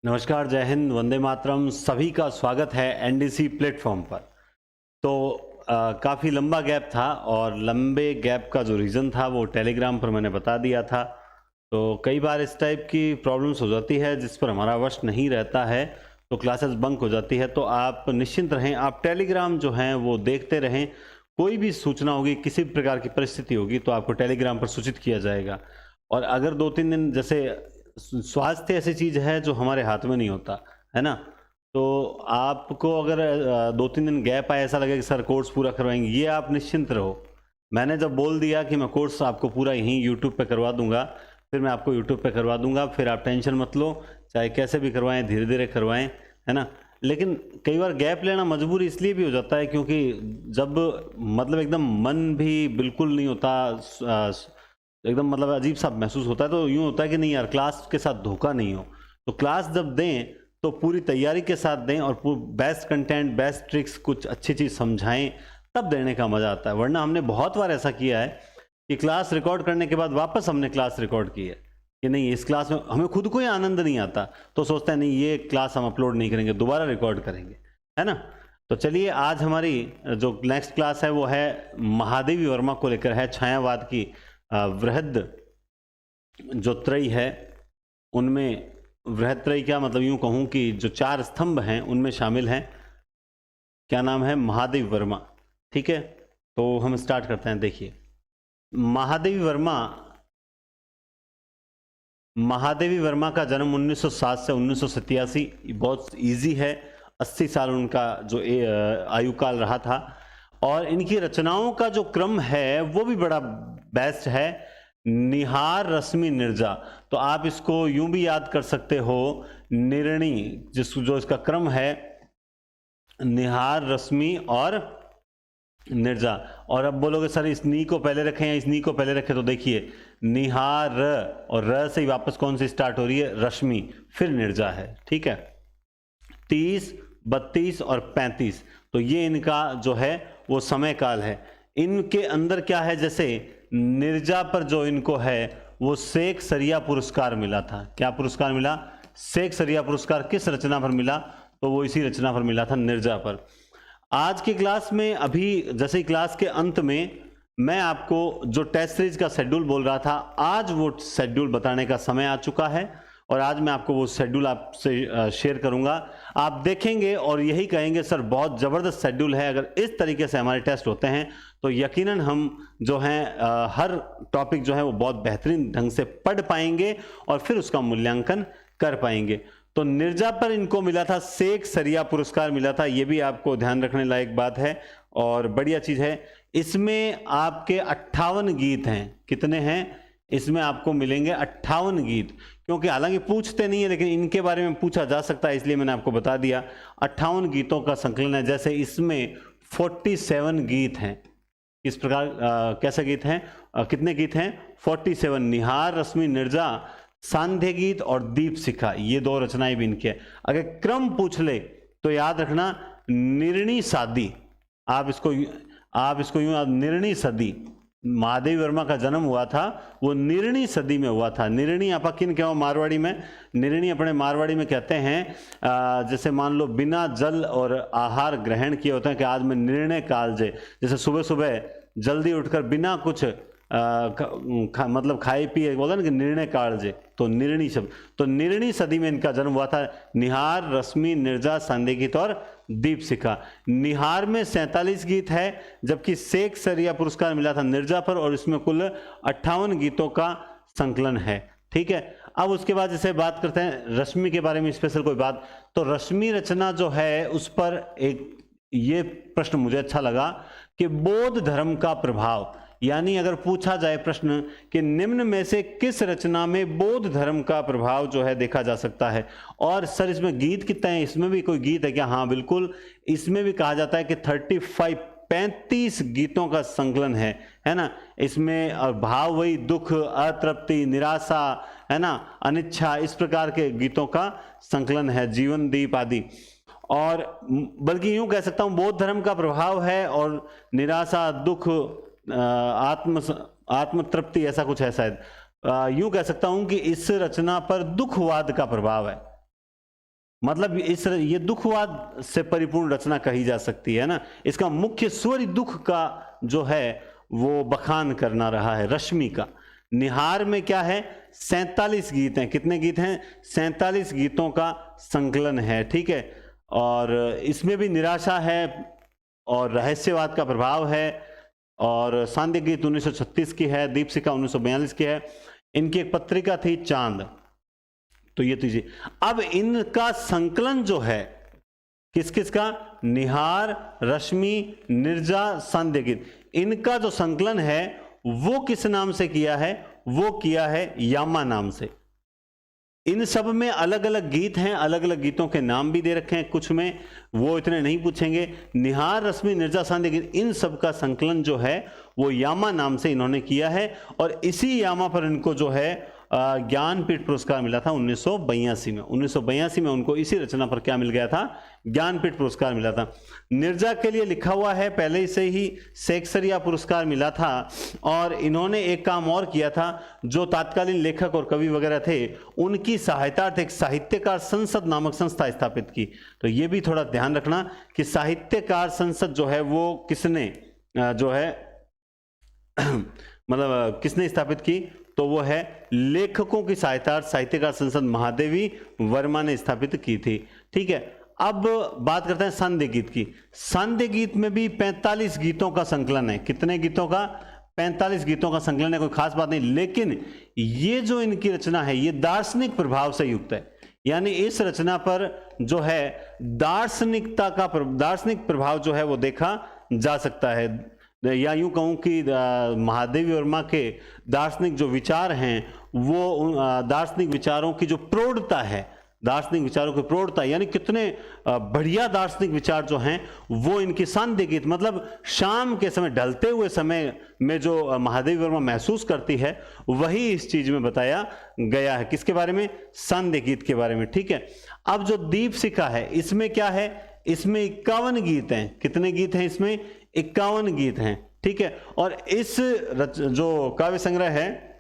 नमस्कार, जय हिंद, वंदे मातरम। सभी का स्वागत है एनडीसी प्लेटफॉर्म पर। तो काफ़ी लंबा गैप था और लंबे गैप का जो रीज़न था वो टेलीग्राम पर मैंने बता दिया था। तो कई बार इस टाइप की प्रॉब्लम्स हो जाती है जिस पर हमारा वश नहीं रहता है, तो क्लासेस बंक हो जाती है। तो आप निश्चिंत रहें, आप टेलीग्राम जो हैं वो देखते रहें। कोई भी सूचना होगी, किसी भी प्रकार की परिस्थिति होगी तो आपको टेलीग्राम पर सूचित किया जाएगा। और अगर 2-3 दिन, जैसे स्वास्थ्य ऐसी चीज़ है जो हमारे हाथ में नहीं होता, है ना? तो आपको अगर 2-3 दिन गैप आए, ऐसा लगे कि सर कोर्स पूरा करवाएँगे, ये आप निश्चिंत रहो। मैंने जब बोल दिया कि मैं कोर्स आपको पूरा यहीं यूट्यूब पे करवा दूँगा, फिर मैं आपको यूट्यूब पे करवा दूँगा, फिर आप टेंशन मत लो, चाहे कैसे भी करवाएँ, धीरे-धीरे करवाएँ, है ना? लेकिन कई बार गैप लेना मजबूरी इसलिए भी हो जाता है क्योंकि जब मतलब एकदम मन भी बिल्कुल नहीं होता, एकदम मतलब अजीब-सा महसूस होता है, तो यूँ होता है कि नहीं यार, क्लास के साथ धोखा नहीं हो। तो क्लास जब दें, तो पूरी तैयारी के साथ दें और बेस्ट कंटेंट, बेस्ट ट्रिक्स, कुछ अच्छी चीज़ समझाएँ, तब देने का मज़ा आता है। वरना हमने बहुत बार ऐसा किया है कि क्लास रिकॉर्ड करने के बाद वापस हमने क्लास रिकॉर्ड की है कि नहीं, इस क्लास में हमें खुद को ही आनंद नहीं आता, तो सोचते हैं नहीं, ये क्लास हम अपलोड नहीं करेंगे, दोबारा रिकॉर्ड करेंगे, है ना? तो चलिए, आज हमारी जो नेक्स्ट क्लास है वो है महादेवी वर्मा को लेकर है। छायावाद की वृहद जो त्रयी है, उनमें वृहद त्रयी क्या मतलब, यूं कहूं कि जो 4 स्तंभ हैं उनमें शामिल हैं। क्या नाम है? महादेवी वर्मा। ठीक है, तो हम स्टार्ट करते हैं। देखिए, महादेवी वर्मा महादेवी वर्मा का जन्म 1907 से 1987, बहुत इजी है। 80 साल उनका जो आयु काल रहा था। और इनकी रचनाओं का जो क्रम है वो भी बड़ा बेस्ट है। निहार, रश्मि, निर्जा। तो आप इसको यूं भी याद कर सकते हो, निर्णी, जो इसका क्रम है, निहार, रश्मि और निर्जा। और अब बोलोगे सर इस नी को पहले रखें या इस नी को पहले रखें, तो देखिए, निहार और र से ही वापस कौन सी स्टार्ट हो रही है? रश्मि, फिर निर्जा है। ठीक है, 30, 32 और 35, तो ये इनका जो है वो समय काल है। इनके अंदर क्या है, जैसे निर्जा पर जो इनको है वो शेख सरिया पुरस्कार मिला था। क्या पुरस्कार मिला? शेख सरिया पुरस्कार। किस रचना पर मिला? तो वो इसी रचना पर मिला था, निर्जा पर। आज की क्लास में, अभी जैसे ही क्लास के अंत में मैं आपको जो टेस्ट सीरीज का शेड्यूल बोल रहा था, आज वो शेड्यूल बताने का समय आ चुका है और आज मैं आपको वो शेड्यूल आपसे शेयर करूंगा। आप देखेंगे और यही कहेंगे सर बहुत ज़बरदस्त शेड्यूल है। अगर इस तरीके से हमारे टेस्ट होते हैं तो यकीनन हम जो हैं हर टॉपिक जो है वो बहुत बेहतरीन ढंग से पढ़ पाएंगे और फिर उसका मूल्यांकन कर पाएंगे। तो निर्जा पर इनको मिला था शेख सरिया पुरस्कार मिला था, ये भी आपको ध्यान रखने लायक बात है और बढ़िया चीज़ है। इसमें आपके 58 गीत हैं। कितने हैं? इसमें आपको मिलेंगे 58 गीत, क्योंकि हालांकि पूछते नहीं है लेकिन इनके बारे में पूछा जा सकता है, इसलिए मैंने आपको बता दिया। 58 गीतों का संकलन है। जैसे इसमें 47 गीत हैं। इस प्रकार कैसे गीत हैं? कितने गीत हैं? 47। निहार, रश्मि, निर्जा, सांध्य गीत और दीप शिखा, ये 2 रचनाएं भी इनकी है। अगर क्रम पूछ ले तो याद रखना, निर्णी सादी। आप इसको यूं, निर्णी सदी। महादेवी वर्मा का जन्म हुआ था वो निर्णी सदी में हुआ था। निर्णी आप किन क्या मारवाड़ी में? निर्णी अपने मारवाड़ी में कहते हैं, जैसे मान लो बिना जल और आहार ग्रहण किए होते हैं कि आज मैं निर्णय काल जे, जैसे सुबह सुबह जल्दी उठकर बिना कुछ मतलब खाए पिए, बोला ना कि निर्णय काल जे, तो निर्णी शब्द। तो निर्णी सदी में इनका जन्म हुआ था। निहार, रश्मि, निर्जा, सांध्य गीत और दीप शिखा। निहार में 47 गीत है, जबकि शेख सरिया पुरस्कार मिला था निर्जा पर और इसमें कुल 58 गीतों का संकलन है। ठीक है, अब उसके बाद जैसे बात करते हैं रश्मि के बारे में, स्पेशल कोई बात, तो रश्मि रचना जो है उस पर एक ये प्रश्न मुझे अच्छा लगा कि बौद्ध धर्म का प्रभाव, यानी अगर पूछा जाए प्रश्न कि निम्न में से किस रचना में बौद्ध धर्म का प्रभाव जो है देखा जा सकता है। और सर इसमें गीत कितने हैं? इसमें भी कोई गीत है क्या? हाँ बिल्कुल, इसमें भी कहा जाता है कि 35 गीतों का संकलन है ना। इसमें भाव वही दुख, अतृप्ति, निराशा, है ना, अनिच्छा, इस प्रकार के गीतों का संकलन है, जीवन दीप आदि। और बल्कि यूं कह सकता हूं बौद्ध धर्म का प्रभाव है और निराशा, दुख, आत्म तृप्ति, ऐसा कुछ है शायद। यूं कह सकता हूं कि इस रचना पर दुखवाद का प्रभाव है। मतलब ये दुखवाद से परिपूर्ण रचना कही जा सकती है ना। इसका मुख्य स्वर दुख का जो है वो बखान करना रहा है रश्मि का। निहार में क्या है, 47 गीत हैं। कितने गीत हैं? 47 गीतों का संकलन है, ठीक है। और इसमें भी निराशा है और रहस्यवाद का प्रभाव है। और सांध्य गीत 1936 की है, दीपशिखा 1942 की है। इनकी एक पत्रिका थी चांद। तो ये दीजिए। अब इनका संकलन जो है किस किस का, निहार, रश्मि, निर्जा, सांध्य गीत, इनका जो संकलन है वो किस नाम से किया है? वो किया है यामा नाम से। इन सब में अलग अलग गीत हैं, अलग अलग गीतों के नाम भी दे रखे हैं कुछ में, वो इतने नहीं पूछेंगे। निहार, रश्मि, निर्जा, सांध्य गीत, इन सब का संकलन जो है वो यामा नाम से इन्होंने किया है। और इसी यामा पर इनको जो है ज्ञानपीठ पुरस्कार मिला था 1982 में। 1982 में उनको इसी रचना पर क्या मिल गया था? ज्ञानपीठ पुरस्कार मिला था। निर्जा के लिए लिखा हुआ है पहले से ही शेक्सपियर पुरस्कार मिला था। और इन्होंने एक काम और किया था, जो तत्कालीन लेखक और कवि वगैरह थे उनकी सहायतार्थ एक साहित्यकार संसद नामक संस्था स्थापित की। तो ये भी थोड़ा ध्यान रखना कि साहित्यकार संसद जो है वो किसने जो है मतलब किसने स्थापित की? तो वो है लेखकों की सहायतार्थ साहित्यकार संसद महादेवी वर्मा ने स्थापित की थी, ठीक है। अब बात करते हैं सांध्य गीत की। सांध्य गीत में भी 45 गीतों का संकलन है। कितने गीतों का? 45 गीतों का संकलन है, कोई खास बात नहीं। लेकिन ये जो इनकी रचना है ये दार्शनिक प्रभाव से युक्त है। यानी इस रचना पर जो है दार्शनिक प्रभाव जो है वो देखा जा सकता है। या यूं कहूं कि महादेवी वर्मा के दार्शनिक जो विचार हैं वो दार्शनिक विचारों की जो प्रौढ़ता है, दार्शनिक विचारों की प्रौढ़ता, यानी कितने बढ़िया दार्शनिक विचार जो हैं वो इनकी सांध्य गीत, मतलब शाम के समय, ढलते हुए समय में जो महादेवी वर्मा महसूस करती है वही इस चीज में बताया गया है। किसके बारे में? सांध्य गीत के बारे में, ठीक है। अब जो दीपशिखा है इसमें क्या है? इसमें 51 गीत हैं। कितने गीत हैं इसमें? 51 गीत हैं, ठीक है। और इस जो काव्य संग्रह है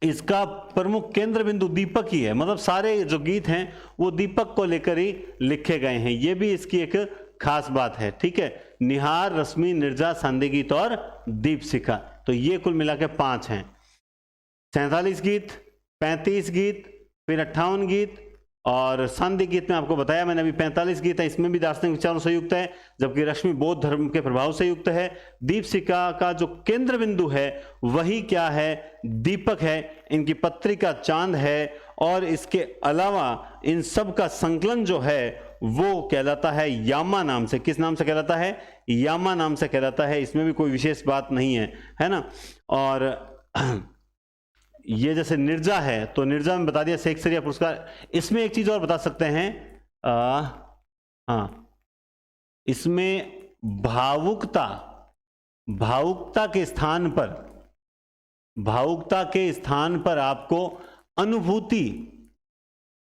इसका प्रमुख केंद्र बिंदु दीपक ही है। मतलब सारे जो गीत हैं वो दीपक को लेकर ही लिखे गए हैं। ये भी इसकी एक खास बात है, ठीक है। निहार, रश्मि, निर्जा, सांध्य गीत और दीपशिखा, तो ये कुल मिला के 5 हैं। 47 गीत, 35 गीत, फिर 58 गीत, और सांध्य गीत में आपको बताया मैंने अभी 45 गीत है, इसमें भी दार्शनिक विचारों से युक्त है, जबकि रश्मि बौद्ध धर्म के प्रभाव से युक्त है। दीपशिखा का जो केंद्र बिंदु है वही क्या है? दीपक है। इनकी पत्रिका चांद है। और इसके अलावा इन सब का संकलन जो है वो कहलाता है यामा नाम से। किस नाम से कहलाता है? यामा नाम से कहलाता है। इसमें भी कोई विशेष बात नहीं है ना। और ये जैसे निर्जा है तो निर्जा में बता दिया शेक्सपियर पुरस्कार। इसमें एक चीज और बता सकते हैं, हाँ, इसमें भावुकता के स्थान पर आपको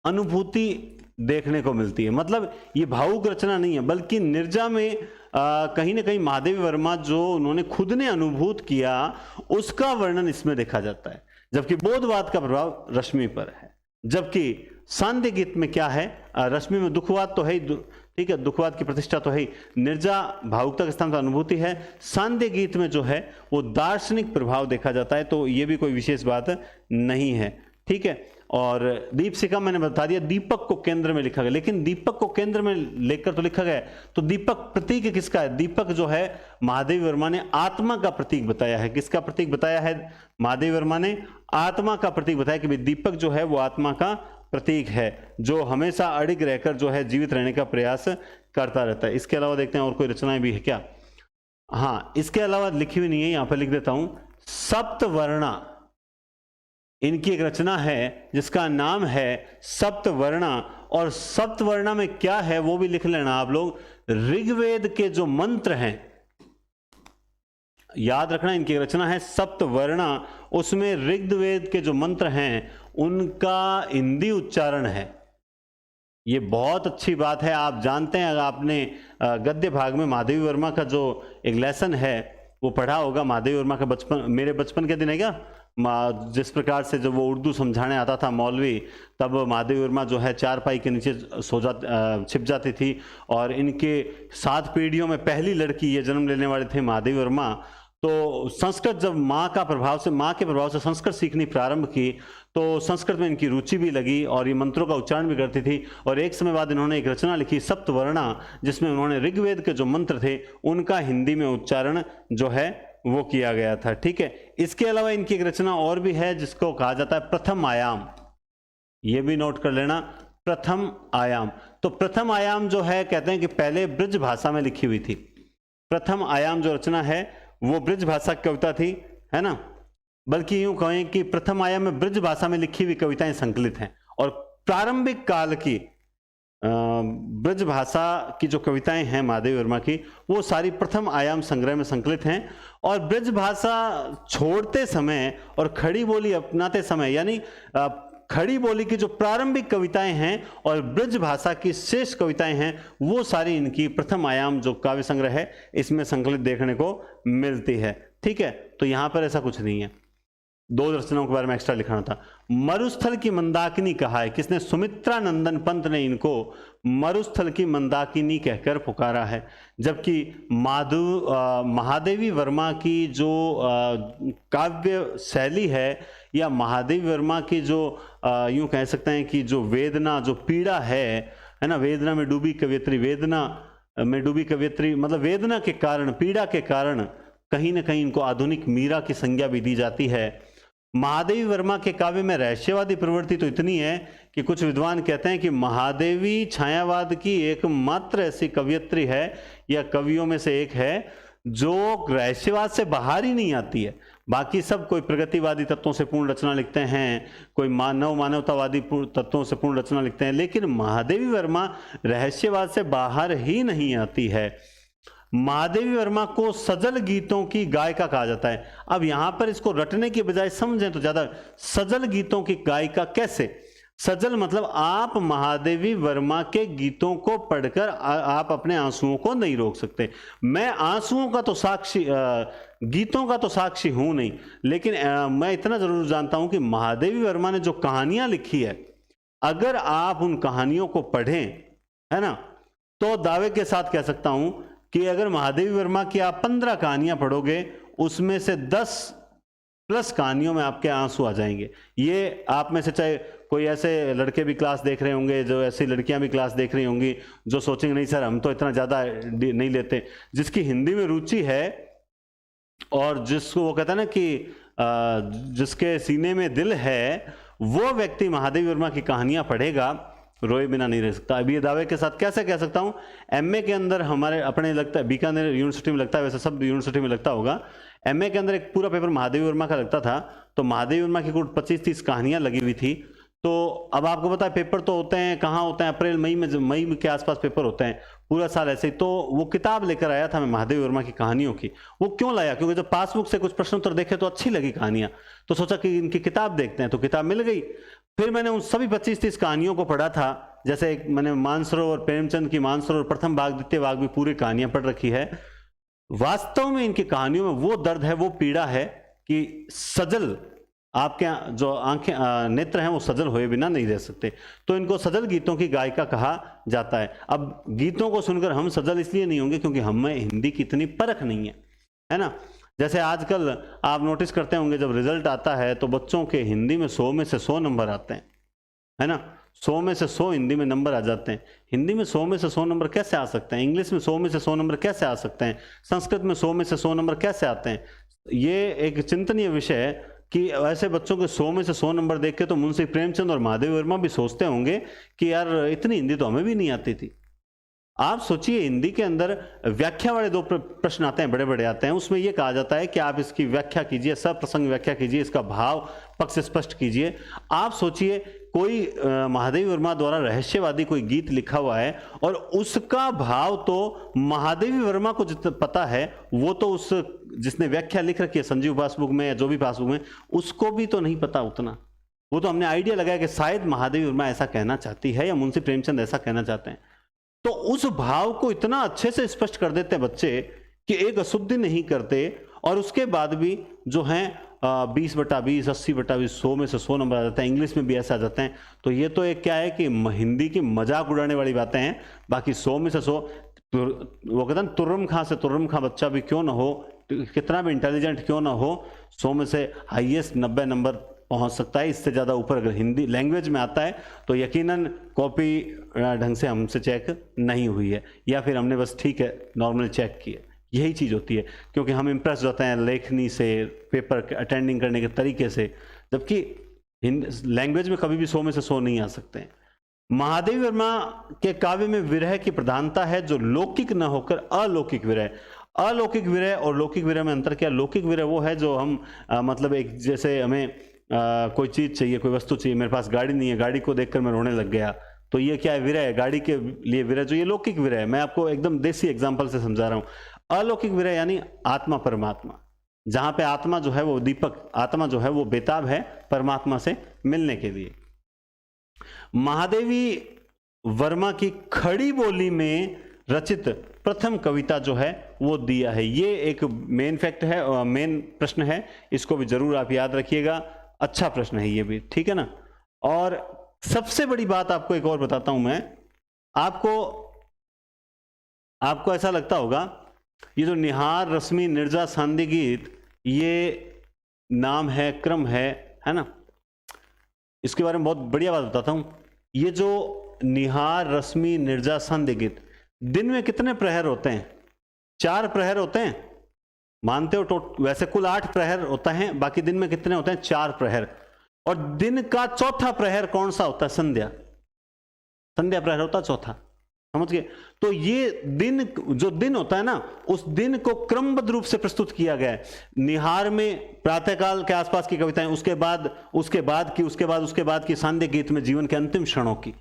अनुभूति देखने को मिलती है। मतलब ये भावुक रचना नहीं है, बल्कि निर्जा में कहीं ना कहीं महादेवी वर्मा जो उन्होंने खुद ने अनुभूत किया उसका वर्णन इसमें देखा जाता है। जबकि बौद्धवाद का प्रभाव रश्मि पर है। जबकि सांध्य गीत में क्या है? रश्मि में दुखवाद तो है ही, ठीक है, दुखवाद की प्रतिष्ठा तो है ही। निर्जा भावुकता के स्थान पर अनुभूति है। सांध्य गीत में जो है वो दार्शनिक प्रभाव देखा जाता है। तो ये भी कोई विशेष बात नहीं है, ठीक है। और दीपशिखा मैंने बता दिया दीपक को केंद्र में लिखा गया। लेकिन दीपक को केंद्र में लेकर तो लिखा गया, तो दीपक प्रतीक किसका है? दीपक जो है महादेवी वर्मा ने आत्मा का प्रतीक बताया है। किसका प्रतीक बताया है? महादेवी वर्मा ने आत्मा का प्रतीक बताया कि दीपक जो है वो आत्मा का प्रतीक है, जो हमेशा अडिग रहकर जो है जीवित रहने का प्रयास करता रहता है। इसके अलावा देखते हैं और कोई रचनाएं भी है क्या? हाँ, इसके अलावा लिखी हुई नहीं है, यहां पर लिख देता हूं। सप्तवर्णा इनकी एक रचना है जिसका नाम है सप्तवर्णा। और सप्तवर्णा में क्या है वो भी लिख लेना आप लोग। ऋग्वेद के जो मंत्र हैं, याद रखना, इनकी रचना है सप्तवर्णा। उसमें ऋग्वेद के जो मंत्र हैं उनका हिंदी उच्चारण है। ये बहुत अच्छी बात है। आप जानते हैं, अगर आपने गद्य भाग में महादेवी वर्मा का जो एक लेसन है वो पढ़ा होगा। महादेवी वर्मा का बचपन, मेरे बचपन के दिन है क्या, जिस प्रकार से जब वो उर्दू समझाने आता था मौलवी, तब महादेवी वर्मा जो है चारपाई के नीचे छिप जाती थी। और इनके 7 पीढ़ियों में पहली लड़की ये जन्म लेने वाले थे महादेवी वर्मा। तो संस्कृत जब माँ के प्रभाव से संस्कृत सीखनी प्रारंभ की तो संस्कृत में इनकी रुचि भी लगी और ये मंत्रों का उच्चारण भी करती थी। और एक समय बाद इन्होंने एक रचना लिखी सप्तवर्णा, जिसमें उन्होंने ऋग्वेद के जो मंत्र थे उनका हिंदी में उच्चारण जो है वो किया गया था। ठीक है, इसके अलावा इनकी एक रचना और भी है जिसको कहा जाता है प्रथम आयाम। ये भी नोट कर लेना, प्रथम आयाम। तो प्रथम आयाम जो है कहते हैं कि पहले ब्रज भाषा में लिखी हुई थी। प्रथम आयाम जो रचना है वो ब्रज भाषा की कविता थी, है ना। बल्कि यूं कहें कि प्रथम आयाम में ब्रज भाषा में लिखी हुई कविताएं संकलित हैं। और प्रारंभिक काल की ब्रज भाषा की जो कविताएं हैं महादेवी वर्मा की, वो सारी प्रथम आयाम संग्रह में संकलित हैं। और ब्रज भाषा छोड़ते समय और खड़ी बोली अपनाते समय, यानी खड़ी बोली की जो प्रारंभिक कविताएं हैं और ब्रज भाषा की शेष कविताएं हैं, वो सारी इनकी प्रथम आयाम जो काव्य संग्रह है इसमें संकलित देखने को मिलती है। ठीक है, तो यहां पर ऐसा कुछ नहीं है। 2 रचनाओं के बारे में एक्स्ट्रा लिखाना था। मरुस्थल की मंदाकिनी कहा है किसने? सुमित्रा नंदन पंत ने इनको मरुस्थल की मंदाकिनी कहकर पुकारा है। जबकि महादेवी वर्मा की जो काव्य शैली है, या महादेवी वर्मा की जो यूं कह सकते हैं कि जो वेदना, जो पीड़ा है ना, वेदना में डूबी कवियत्री, मतलब वेदना के कारण, पीड़ा के कारण कहीं ना कहीं इनको आधुनिक मीरा की संज्ञा भी दी जाती है। महादेवी वर्मा के काव्य में रहस्यवादी प्रवृत्ति तो इतनी है कि कुछ विद्वान कहते हैं कि महादेवी छायावाद की एकमात्र ऐसी कवियत्री है या कवियों में से एक है जो रहस्यवाद से बाहर ही नहीं आती है। बाकी सब कोई प्रगतिवादी तत्वों से पूर्ण रचना लिखते हैं, कोई मानवतावादी तत्वों से पूर्ण रचना लिखते हैं, लेकिन महादेवी वर्मा रहस्यवाद से बाहर ही नहीं आती है। महादेवी वर्मा को सजल गीतों की गायिका कहा जाता है। अब यहां पर इसको रटने की बजाय समझें तो ज्यादा, सजल गीतों की गायिका कैसे? सजल मतलब आप महादेवी वर्मा के गीतों को पढ़कर आप अपने आंसुओं को नहीं रोक सकते। मैं आंसुओं का तो साक्षी, गीतों का तो साक्षी हूं नहीं, लेकिन मैं इतना जरूर जानता हूं कि महादेवी वर्मा ने जो कहानियां लिखी है, अगर आप उन कहानियों को पढ़ें, है ना, तो दावे के साथ कह सकता हूं कि अगर महादेवी वर्मा की आप 15 कहानियां पढ़ोगे, उसमें से 10+ कहानियों में आपके आंसू आ जाएंगे। ये आप में से चाहे कोई ऐसे लड़के भी क्लास देख रहे होंगे, जो ऐसी लड़कियां भी क्लास देख रही होंगी, जो सोचेंगे नहीं सर हम तो इतना ज़्यादा नहीं लेते। जिसकी हिंदी में रुचि है और जिसको वो कहता है ना कि जिसके सीने में दिल है, वो व्यक्ति महादेवी वर्मा की कहानियां पढ़ेगा, रोए बिना नहीं रह सकता। अब ये दावे के साथ कैसे कह सकता हूँ? एमए के अंदर हमारे अपने लगता है, बीकानेर यूनिवर्सिटी में लगता है, वैसे सब यूनिवर्सिटी में लगता होगा, एमए के अंदर एक पूरा पेपर महादेवी वर्मा का लगता था। तो महादेवी वर्मा की कुल 25-30 कहानियां लगी हुई थी। तो अब आपको पता है पेपर तो होते हैं, कहाँ होते हैं? अप्रैल मई के आसपास पेपर होते हैं, पूरा साल ऐसे ही। तो वो किताब लेकर आया था मैं महादेवी वर्मा की कहानियों की। वो क्यों लाया? क्योंकि जब पासबुक से कुछ प्रश्न उत्तर देखे तो अच्छी लगी कहानियां, तो सोचा कि इनकी किताब देखते हैं, तो किताब मिल गई। फिर मैंने उन सभी 25-30 कहानियों को पढ़ा था। जैसे एक मैंने मानसरोवर, प्रेमचंद की मानसरोवर प्रथम भाग, द्वितीय भाग भी पूरी कहानियां पढ़ रखी है। वास्तव में इनकी कहानियों में वो दर्द है, वो पीड़ा है कि सजल, आपके जो आंखें नेत्र हैं वो सजल हुए बिना नहीं रह सकते। तो इनको सजल गीतों की गायिका कहा जाता है। अब गीतों को सुनकर हम सजल इसलिए नहीं होंगे क्योंकि हमें हिंदी की इतनी परख नहीं है ना। जैसे आजकल आप नोटिस करते होंगे जब रिजल्ट आता है तो बच्चों के हिंदी में 100 में से 100 नंबर आते हैं, है ना। 100 में से 100 हिंदी में नंबर आ जाते हैं। हिंदी में 100 में से 100 नंबर कैसे आ सकते हैं? इंग्लिश में 100 में से 100 नंबर कैसे आ सकते हैं? संस्कृत में 100 में से 100 नंबर कैसे आते हैं? ये एक चिंतनीय विषय है कि ऐसे बच्चों के 100 में से 100 नंबर देख के तो मुंशी प्रेमचंद और महादेवी वर्मा भी सोचते होंगे कि यार इतनी हिंदी तो हमें भी नहीं आती थी। आप सोचिए, हिंदी के अंदर व्याख्या वाले 2 प्रश्न आते हैं, बड़े बड़े आते हैं। उसमें यह कहा जाता है कि आप इसकी व्याख्या कीजिए, सप्रसंग व्याख्या कीजिए, इसका भाव पक्ष स्पष्ट कीजिए। आप सोचिए कोई महादेवी वर्मा द्वारा रहस्यवादी कोई गीत लिखा हुआ है और उसका भाव तो महादेवी वर्मा को जितना पता है, वो तो उस जिसने व्याख्या लिख रखी है संजीव पासबुक में या जो भी पासबुक में, उसको भी तो नहीं पता उतना। वो तो हमने आइडिया लगाया कि शायद महादेवी वर्मा ऐसा कहना चाहती है या मुंशी प्रेमचंद ऐसा कहना चाहते हैं। तो उस भाव को इतना अच्छे से स्पष्ट कर देते हैं बच्चे कि एक अशुद्धि नहीं करते, और उसके बाद भी जो हैं 20/20, 80/20, 100 में से 100 नंबर आ जाते हैं, इंग्लिश में भी ऐसा आ जाते हैं। तो ये तो एक क्या है कि हिंदी की मजाक उड़ाने वाली बातें हैं। बाकी 100 में से 100, वो कहते हैं तुर्रम खां से तुर्रम खां बच्चा भी क्यों ना हो, कितना भी इंटेलिजेंट क्यों ना हो, 100 में से हाईएस्ट 90 नंबर पहुंच सकता है। इससे ज़्यादा ऊपर अगर हिंदी लैंग्वेज में आता है तो यकीनन कॉपी ढंग से हमसे चेक नहीं हुई है, या फिर हमने बस ठीक है नॉर्मल चेक किया। यही चीज़ होती है, क्योंकि हम इम्प्रेस होते हैं लेखनी से, पेपर अटेंडिंग करने के तरीके से, जबकि लैंग्वेज में कभी भी 100 में से 100 नहीं आ सकते हैं। महादेवी वर्मा के काव्य में विरह की प्रधानता है, जो लौकिक न होकर अलौकिक विरह। अलौकिक विरह और लौकिक विरह में अंतर क्या? लौकिक विरह वो है जो हम मतलब एक जैसे हमें कोई चीज़ चाहिए, कोई वस्तु चाहिए, मेरे पास गाड़ी नहीं है, गाड़ी को देखकर मैं रोने लग गया, तो ये क्या है? विरह है, गाड़ी के लिए विरह, जो ये लौकिक विरह है। मैं आपको एकदम देसी एग्जाम्पल से समझा रहा हूँ। अलौकिक विरह यानी आत्मा परमात्मा, जहाँ पे आत्मा जो है वो दीपक, आत्मा जो है वो बेताब है परमात्मा से मिलने के लिए। महादेवी वर्मा की खड़ी बोली में रचित प्रथम कविता जो है वो दिया है। ये एक मेन फैक्ट है, मेन प्रश्न है, इसको भी जरूर आप याद रखिएगा। अच्छा प्रश्न है ये भी, ठीक है ना। और सबसे बड़ी बात आपको एक और बताता हूं मैं, आपको ऐसा लगता होगा ये जो निहार, रश्मि, निर्जा, सांध्य गीत, ये नाम है, क्रम है ना। इसके बारे में बहुत बढ़िया बात बताता हूं। ये जो निहार, रश्मि, निर्जा, सांध्य गीत, दिन में कितने प्रहर होते हैं? 4 प्रहर होते हैं, मानते हो? वैसे कुल 8 प्रहर होता है, बाकी दिन में कितने होते हैं? 4 प्रहर। और दिन का चौथा प्रहर कौन सा होता है? संध्या। संध्या प्रहर होता है चौथा, समझ गए? तो ये दिन, जो दिन होता है ना, उस दिन को क्रमबद्ध रूप से प्रस्तुत किया गया है। निहार में प्रातःकाल के आसपास की कविताएं, उसके बाद की सांध्य गीत में जीवन के अंतिम क्षणों की,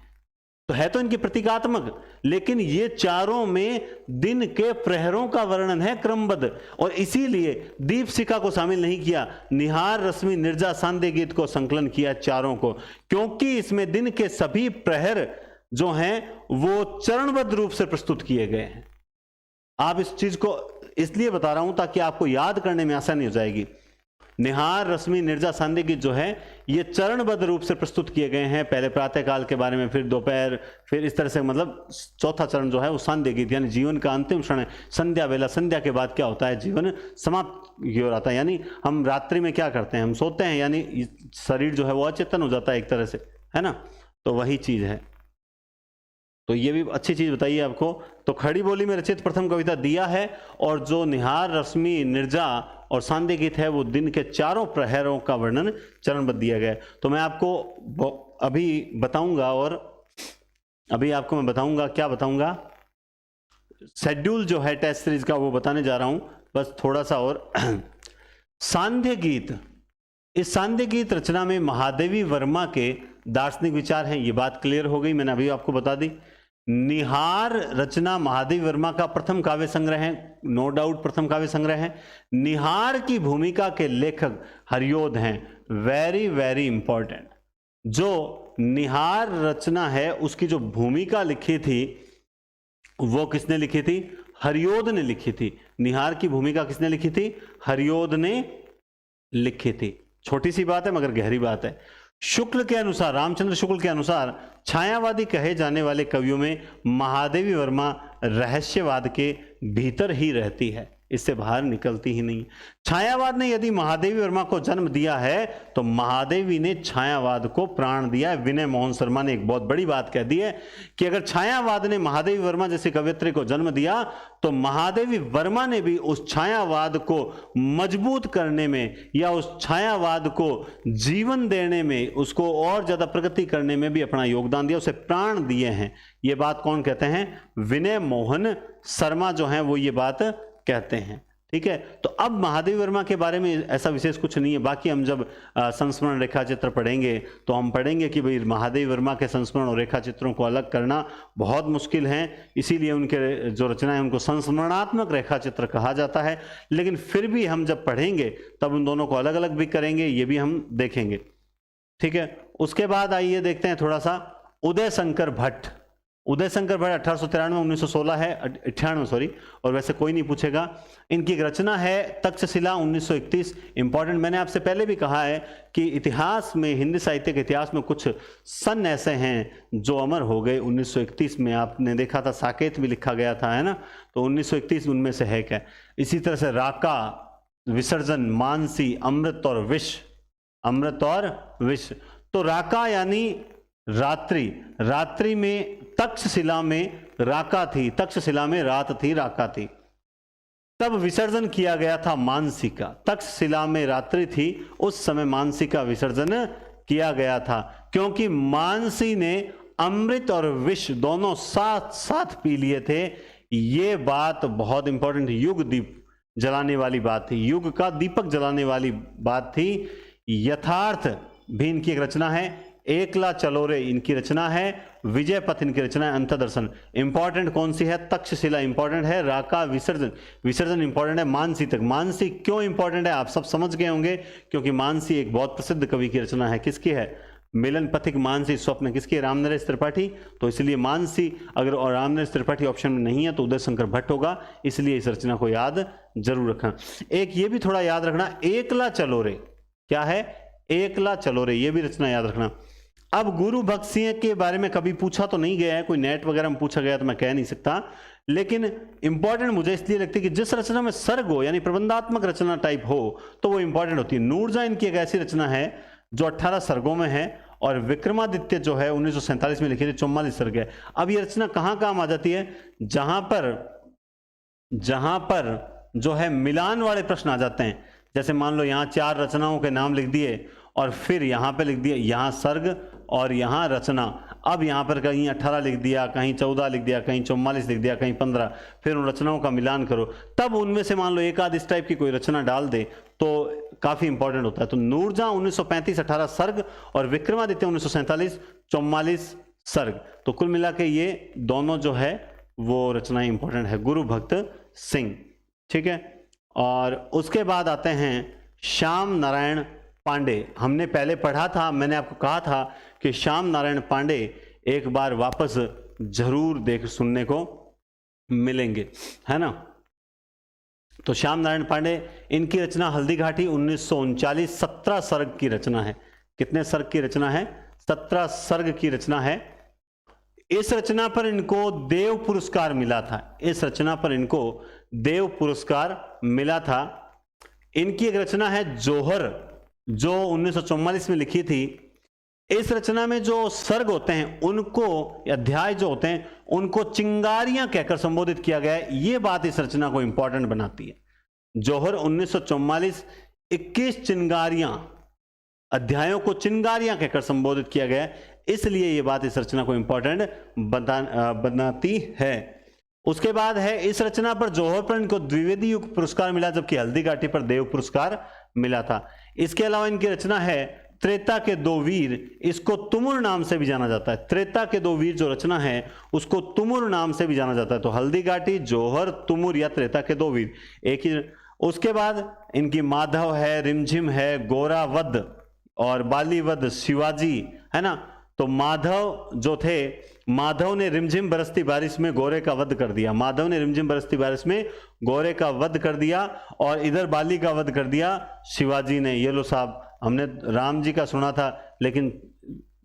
तो है तो इनकी प्रतीकात्मक, लेकिन ये चारों में दिन के प्रहरों का वर्णन है क्रमबद्ध, और इसीलिए दीपशिखा को शामिल नहीं किया। निहार, रश्मि, निर्जा, सांध्य गीत को संकलन किया चारों को, क्योंकि इसमें दिन के सभी प्रहर जो हैं वो चरणबद्ध रूप से प्रस्तुत किए गए हैं। आप इस चीज को इसलिए बता रहा हूं ताकि आपको याद करने में आसानी हो जाएगी। निहार, रश्मि, निर्जा, सांध्य गीत जो है ये चरणबद्ध रूप से प्रस्तुत किए गए हैं। पहले प्रातःकाल के बारे में, फिर दोपहर, फिर इस तरह से, मतलब चौथा चरण जो है वो सांध्य गीत, यानी जीवन का अंतिम क्षण है, संध्या वेला। संध्या के बाद क्या होता है? जीवन समाप्त की ओर आता है, यानी हम रात्रि में क्या करते हैं? हम सोते हैं, यानी शरीर जो है वो अचेतन हो जाता है एक तरह से, है ना। तो वही चीज है। तो ये भी अच्छी चीज बताइए आपको। तो खड़ी बोली में रचित प्रथम कविता दिया है, और जो निहार, रश्मि, निर्जा और सांध्य गीत है वो दिन के चारों प्रहरों का वर्णन चरणबद्ध दिया गया है। तो मैं आपको अभी बताऊंगा, और अभी आपको मैं बताऊंगा, क्या बताऊंगा? शेड्यूल जो है टेस्ट सीरीज का वो बताने जा रहा हूं, बस थोड़ा सा और। सांध्य गीत, इस सांध्य गीत रचना में महादेवी वर्मा के दार्शनिक विचार हैं, ये बात क्लियर हो गई, मैंने अभी आपको बता दी। निहार रचना महादेवी वर्मा का प्रथम काव्य संग्रह है, नो डाउट प्रथम काव्य संग्रह है। निहार की भूमिका के लेखक हरियोध हैं, वेरी वेरी इंपॉर्टेंट। जो निहार रचना है उसकी जो भूमिका लिखी थी वो किसने लिखी थी? हरियोध ने लिखी थी। निहार की भूमिका किसने लिखी थी? हरियोध ने लिखी थी। छोटी सी बात है मगर गहरी बात है। शुक्ल के अनुसार, रामचंद्र शुक्ल के अनुसार, छायावादी कहे जाने वाले कवियों में महादेवी वर्मा रहस्यवाद के भीतर ही रहती है, इससे बाहर निकलती ही नहीं। छायावाद ने यदि महादेवी वर्मा को जन्म दिया है तो महादेवी ने छायावाद को प्राण दिया है। विनय मोहन शर्मा ने एक बहुत बड़ी बात कह दी है कि अगर छायावाद ने महादेवी वर्मा जैसे कवयित्री को जन्म दिया तो महादेवी वर्मा ने भी उस छायावाद को मजबूत करने में या उस छायावाद को जीवन देने में, उसको और ज्यादा प्रगति करने में भी अपना योगदान दिया, उसे प्राण दिए हैं। ये बात कौन कहते हैं? विनय मोहन शर्मा जो हैं वो ये बात कहते हैं। ठीक है, तो अब महादेवी वर्मा के बारे में ऐसा विशेष कुछ नहीं है। बाकी हम जब संस्मरण रेखा चित्र पढ़ेंगे तो हम पढ़ेंगे कि भाई महादेवी वर्मा के संस्मरण और रेखा चित्रों को अलग करना बहुत मुश्किल है, इसीलिए उनके जो रचनाएं उनको संस्मरणात्मक रेखा चित्र कहा जाता है। लेकिन फिर भी हम जब पढ़ेंगे तब उन दोनों को अलग अलग भी करेंगे, ये भी हम देखेंगे। ठीक है, उसके बाद आइए देखते हैं थोड़ा सा उदय शंकर भट्ट। उदय शंकर भट्ट 1893 1916 है, 98 सॉरी, और वैसे कोई नहीं पूछेगा। इनकी एक रचना है तक्षशिला 1931। इंपॉर्टेंट, मैंने आपसे पहले भी कहा है कि इतिहास में, हिंदी साहित्य के इतिहास में कुछ सन ऐसे हैं जो अमर हो गए। 1931 में आपने देखा था साकेत भी लिखा गया था, है ना, तो 1931 उनमें से है क्या। इसी तरह से राका, विसर्जन, मानसी, अमृत और विष, अमृत और विष। तो राका यानी रात्रि, रात्रि में तक्षशिला में राका थी, तक्षशिला में रात थी, राका थी। तब विसर्जन किया गया था मानसी का, तक्षशिला में रात्रि थी, उस समय मानसी का विसर्जन किया गया था, क्योंकि मानसी ने अमृत और विष दोनों साथ साथ पी लिए थे। ये बात बहुत इंपॉर्टेंट, युग दीप जलाने वाली बात थी, युग का दीपक जलाने वाली बात थी। यथार्थ भी इनकी एक रचना है, एकला चलोरे इनकी रचना है, विजय पथ इनकी रचना है, अंतदर्शन। इंपॉर्टेंट कौन सी है, तक्षशिला इंपॉर्टेंट है, राका, विसर्जन, विसर्जन इंपॉर्टेंट है, मानसी तक। मानसी क्यों इंपॉर्टेंट है आप सब समझ गए होंगे, क्योंकि मानसी एक बहुत प्रसिद्ध कवि की रचना है। किसकी है, मिलन पथिक मानसी स्वप्न, किसकी है, रामनरेश त्रिपाठी। तो इसलिए मानसी, अगर और रामनरेश त्रिपाठी ऑप्शन में नहीं है तो उदय शंकर भट्ट होगा, इसलिए इस रचना को याद जरूर रखना। एक ये भी थोड़ा याद रखना, एकला चलोरे, क्या है, एकला चलोरे, ये भी रचना याद रखना। अब गुरु भक्त सिंह के बारे में कभी पूछा तो नहीं गया है, कोई नेट वगैरह में पूछा गया तो मैं कह नहीं सकता, लेकिन इंपॉर्टेंट मुझे इसलिए लगती है कि जिस रचना में सर्ग हो, यानी प्रबंधात्मक रचना टाइप हो, तो वो इंपॉर्टेंट होती है। नूरजहां इनकी एक ऐसी रचना है जो 18 सर्गों में है, और विक्रमादित्य जो है 1947 में लिखी थी, 44 सर्ग है। अब ये रचना कहां काम आ जाती है, जहां पर जो है मिलान वाले प्रश्न आ जाते हैं। जैसे मान लो यहां 4 रचनाओं के नाम लिख दिए और फिर यहां पे लिख दिया, यहां सर्ग और यहां रचना। अब यहां पर कहीं 18 लिख दिया, कहीं 14 लिख दिया, कहीं 44 लिख दिया, कहीं 15, फिर उन रचनाओं का मिलान करो, तब उनमें से मान लो एक आध इस टाइप की कोई रचना डाल दे तो काफी इंपॉर्टेंट होता है। तो नूरजहां 1935 18 सर्ग और विक्रमादित्य 1947 44 सर्ग। तो कुल मिला के ये दोनों जो है वो रचनाएं इंपॉर्टेंट है, गुरु भक्त सिंह, ठीक है। और उसके बाद आते हैं श्याम नारायण पांडे। हमने पहले पढ़ा था, मैंने आपको कहा था कि श्याम नारायण पांडे एक बार वापस जरूर देख सुनने को मिलेंगे, है ना। तो श्याम नारायण पांडे, इनकी रचना हल्दी घाटी 1939, 17 सर्ग की रचना है। कितने सर्ग की रचना है, 17 सर्ग की रचना है। इस रचना पर इनको देव पुरस्कार मिला था, इस रचना पर इनको देव पुरस्कार मिला था। इनकी एक रचना है जोहर, जो 1944 में लिखी थी। इस रचना में जो सर्ग होते हैं उनको, अध्याय जो होते हैं उनको चिंगारियां कहकर संबोधित किया गया है। यह बात इस रचना को इंपॉर्टेंट बनाती है। जोहर 1944, 21 चिंगारियां, अध्यायों को चिंगारियां कहकर संबोधित किया गया है, इसलिए यह बात इस रचना को इंपॉर्टेंट बनाती है। उसके बाद है इस रचना पर, जोहर पर इनको द्विवेदी युग पुरस्कार मिला, जबकि हल्दी घाटी पर देव पुरस्कार मिला था। इसके अलावा इनकी रचना है त्रेता के 2 वीर, इसको तुमुर नाम से भी जाना जाता है। त्रेता के 2 वीर जो रचना है उसको तुमुर नाम से भी जाना जाता है। तो हल्दी घाटी, जोहर, तुमुर या त्रेता के 2 वीर एक ही। उसके बाद इनकी माधव है, रिमझिम है, गोरावध और बालीवध, शिवाजी, है ना। तो माधव जो थे, माधव ने रिमझिम बरसती बारिश में गोरे का वध कर दिया, माधव ने रिमझिम बरसती बारिश में गोरे का वध कर दिया, और इधर बाली का वध कर दिया शिवाजी ने। ये लो साहब, हमने राम जी का सुना था, लेकिन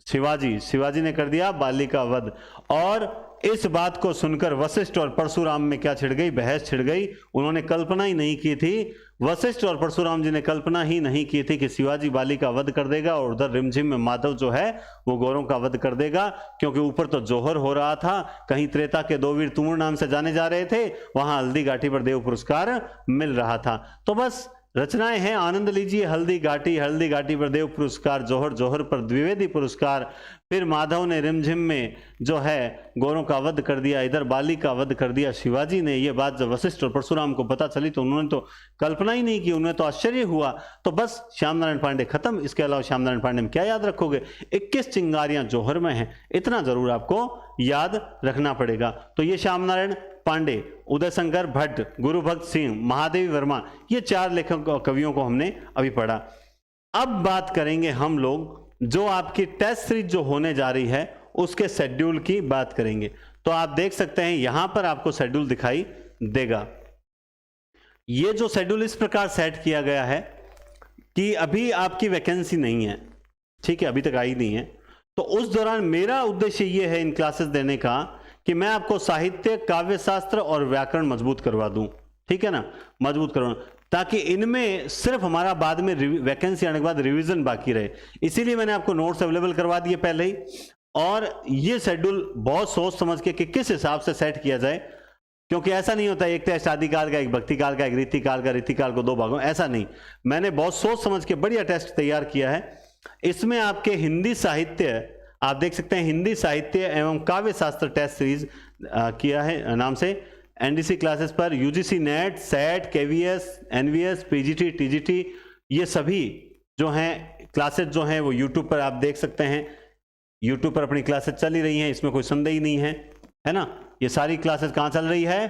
शिवाजी ने कर दिया बाली का वध। और इस बात को सुनकर वशिष्ठ और परशुराम में क्या छिड़ गई, बहस छिड़ गई। उन्होंने कल्पना ही नहीं की थी, वशिष्ठ और परशुराम जी ने कल्पना ही नहीं की थी कि शिवाजी बाली का वध कर देगा और उधर रिमझिम में माधव जो है वो गौरों का वध कर देगा। क्योंकि ऊपर तो जोहर हो रहा था, कहीं त्रेता के 2 वीर तुमुर नाम से जाने जा रहे थे, वहां हल्दी घाटी पर देव पुरस्कार मिल रहा था। तो बस रचनाएं हैं, आनंद लीजिए। हल्दी घाटी पर देव पुरस्कार, जोहर पर द्विवेदी पुरस्कार, फिर माधव ने रिमझिम में जो है गौरों का वध कर दिया, इधर बाली का वध कर दिया शिवाजी ने। ये बात जब वशिष्ठ और परशुराम को पता चली तो उन्होंने तो कल्पना ही नहीं की, उन्हें तो आश्चर्य हुआ। तो बस श्याम नारायण पांडे खत्म। इसके अलावा श्याम नारायण पांडे में क्या याद रखोगे, 21 चिंगारियां जोहर में हैं, इतना जरूर आपको याद रखना पड़ेगा। तो ये श्याम नारायण पांडे, उदय शंकर भट्ट, गुरु भक्त सिंह, महादेवी वर्मा, ये 4 लेखक कवियों को हमने अभी पढ़ा। अब बात करेंगे हम लोग जो आपकी टेस्ट सीरीज जो होने जा रही है उसके शेड्यूल की बात करेंगे। तो आप देख सकते हैं यहां पर आपको शेड्यूल दिखाई देगा। ये जो शेड्यूल इस प्रकार सेट किया गया है कि अभी आपकी वैकेंसी नहीं है, ठीक है, अभी तक आई नहीं है, तो उस दौरान मेरा उद्देश्य ये है इन क्लासेस देने का कि मैं आपको साहित्य, काव्य शास्त्र और व्याकरण मजबूत करवा दूं, ठीक है ना, मजबूत करवा, ताकि इनमें सिर्फ हमारा बाद में वैकेंसी आने के बाद रिवीजन बाकी रहे। इसीलिए मैंने आपको नोट्स अवेलेबल करवा दिए पहले ही, और ये शेड्यूल बहुत सोच समझ के कि किस हिसाब से सेट किया जाए, क्योंकि ऐसा नहीं होता एक टेस्ट आदिकाल का, एक भक्तिकाल का, एक रीतिकाल का, रीतिकाल को 2 भागों, ऐसा नहीं। मैंने बहुत सोच समझ के बढ़िया टेस्ट तैयार किया है। इसमें आपके हिंदी साहित्य, आप देख सकते हैं हिंदी साहित्य एवं काव्य शास्त्र टेस्ट सीरीज किया है नाम से, एनडीसी क्लासेस पर UGC NET, SET, KVS, NVS, PGT, TGT, ये सभी जो हैं क्लासेस जो हैं वो यूट्यूब पर आप देख सकते हैं। यूट्यूब पर अपनी क्लासेस चल ही रही हैं, इसमें कोई संदेह ही नहीं है ना। ये सारी क्लासेस कहाँ चल रही है?